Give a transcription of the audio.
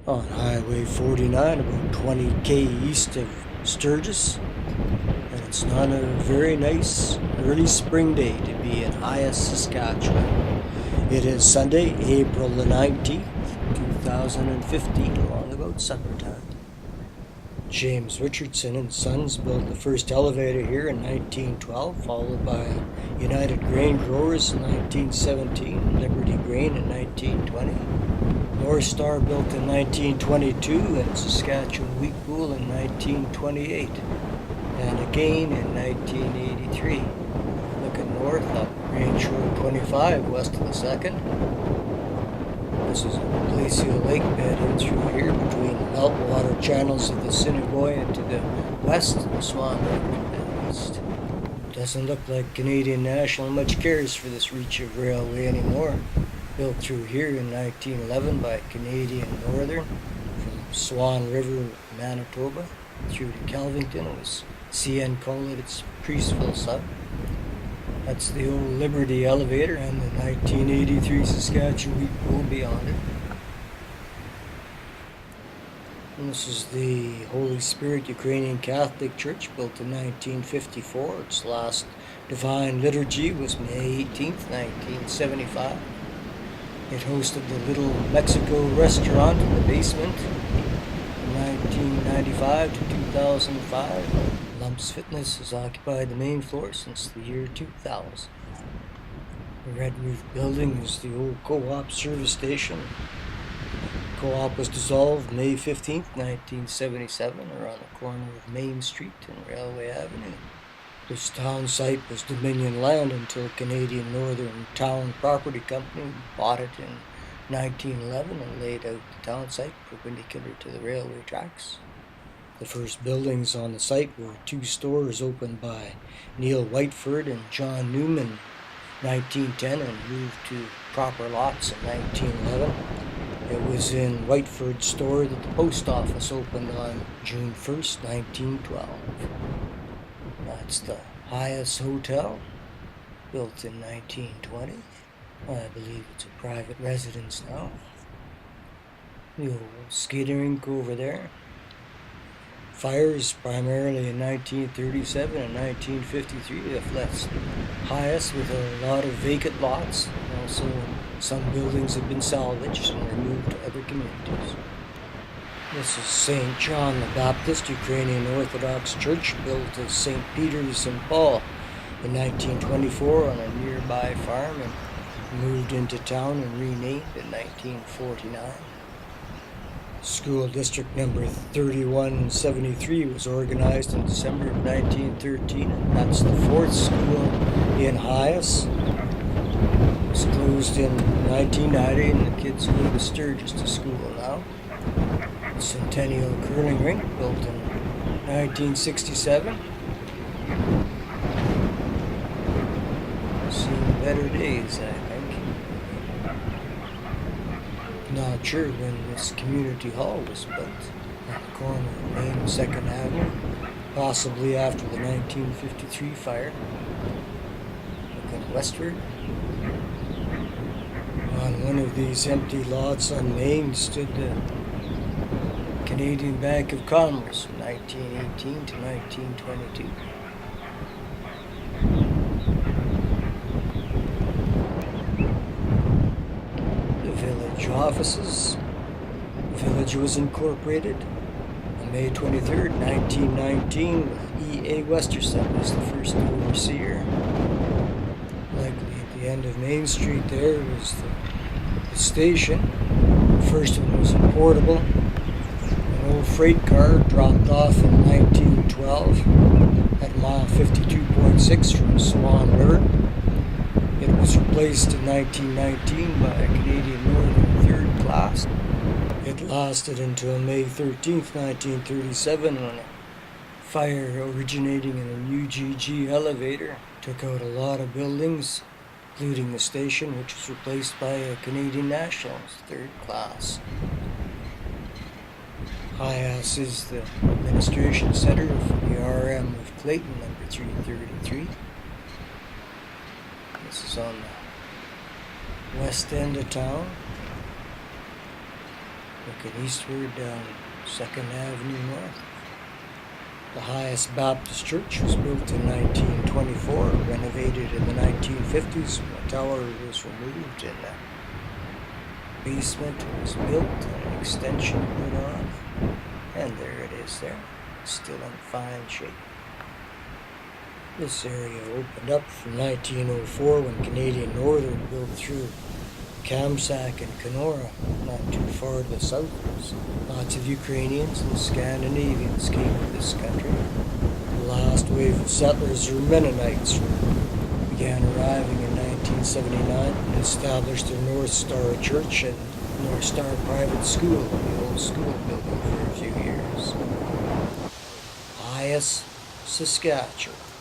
on Highway 49, about 20k east of Sturgis. And it's not a very nice early spring day to be in Hyas, Saskatchewan. It is Sunday, April the 19th, 2015, along about supper time. James Richardson and Sons built the first elevator here in 1912, followed by United Grain Growers in 1917, Liberty Grain in 1920. North Star built in 1922, and Saskatchewan Wheat Pool in 1928, and again in 1983. Looking north up Range Road 25 west of the 2nd. This is a glacial lake bed in through here between the meltwater channels of the Sinagoya to the west and the Swan River to the east. Doesn't look like Canadian National much cares for this reach of railway anymore. Built through here in 1911 by Canadian Northern from Swan River, Manitoba, through to Kelvington. It was CN called it its Priestville sub. That's the old Liberty elevator and the 1983 Saskatchewan Wheat Pool beyond it. And this is the Holy Spirit Ukrainian Catholic Church, built in 1954. Its last divine liturgy was May 18th, 1975. It hosted the Little Mexico restaurant in the basement from 1995 to 2005. Lumps Fitness has occupied the main floor since the year 2000. The red roof building is the old Co-op service station. Co-op was dissolved May 15th, 1977, around the corner of Main Street and Railway Avenue. This town site was Dominion land until Canadian Northern Town Property Company bought it in 1911 and laid out the town site perpendicular to the railway tracks. The first buildings on the site were two stores opened by Neil Whiteford and John Newman in 1910 and moved to proper lots in 1911. It was in Whiteford's store that the post office opened on June 1st, 1912. That's the Hyas Hotel, built in 1920. I believe it's a private residence now. The old skating rink over there. Fires primarily in 1937 and 1953 have left Hyas with a lot of vacant lots. Also, some buildings have been salvaged and removed to other communities. This is St. John the Baptist Ukrainian Orthodox Church, built as St. Peter's St. Paul in 1924 on a nearby farm and moved into town and renamed in 1949. School District number 3173 was organized in December of 1913, and that's the fourth school in Hyas. It was closed in 1990, and the kids go to Sturgis to school now. The Centennial Curling Rink, built in 1967. Seen better days, I think. Not sure when this community hall was built, on the corner of Main and 2nd Avenue, possibly after the 1953 fire. Looking westward. On one of these empty lots on Main stood the Canadian Bank of Commerce from 1918 to 1922. Offices. The village was incorporated on May 23rd, 1919, with E.A. Westerson as the first overseer. Likely at the end of Main Street there was the station. The first one was a portable. An old freight car dropped off in 1912 at mile 52.6 from Swan River. It was replaced in 1919 by a Canadian Northern third class. It lasted until May 13th, 1937, when a fire originating in a UGG elevator took out a lot of buildings, including the station, which was replaced by a Canadian National's third class. Hyas is the administration center for the RM of Clayton, number 333. This is on the west end of town. looking eastward down 2nd Avenue North. The Hyas Baptist Church was built in 1924, renovated in the 1950s when the tower was removed and the basement was built and an extension put on. And there it is there, still in fine shape. This area opened up from 1904 when Canadian Northern built through Kamsack and Kenora, not too far to the south. Lots of Ukrainians and Scandinavians came to this country. The last wave of settlers were Mennonites who began arriving in 1979 and established the North Star Church and North Star Private School in the old school building for a few years. Hyas, Saskatchewan.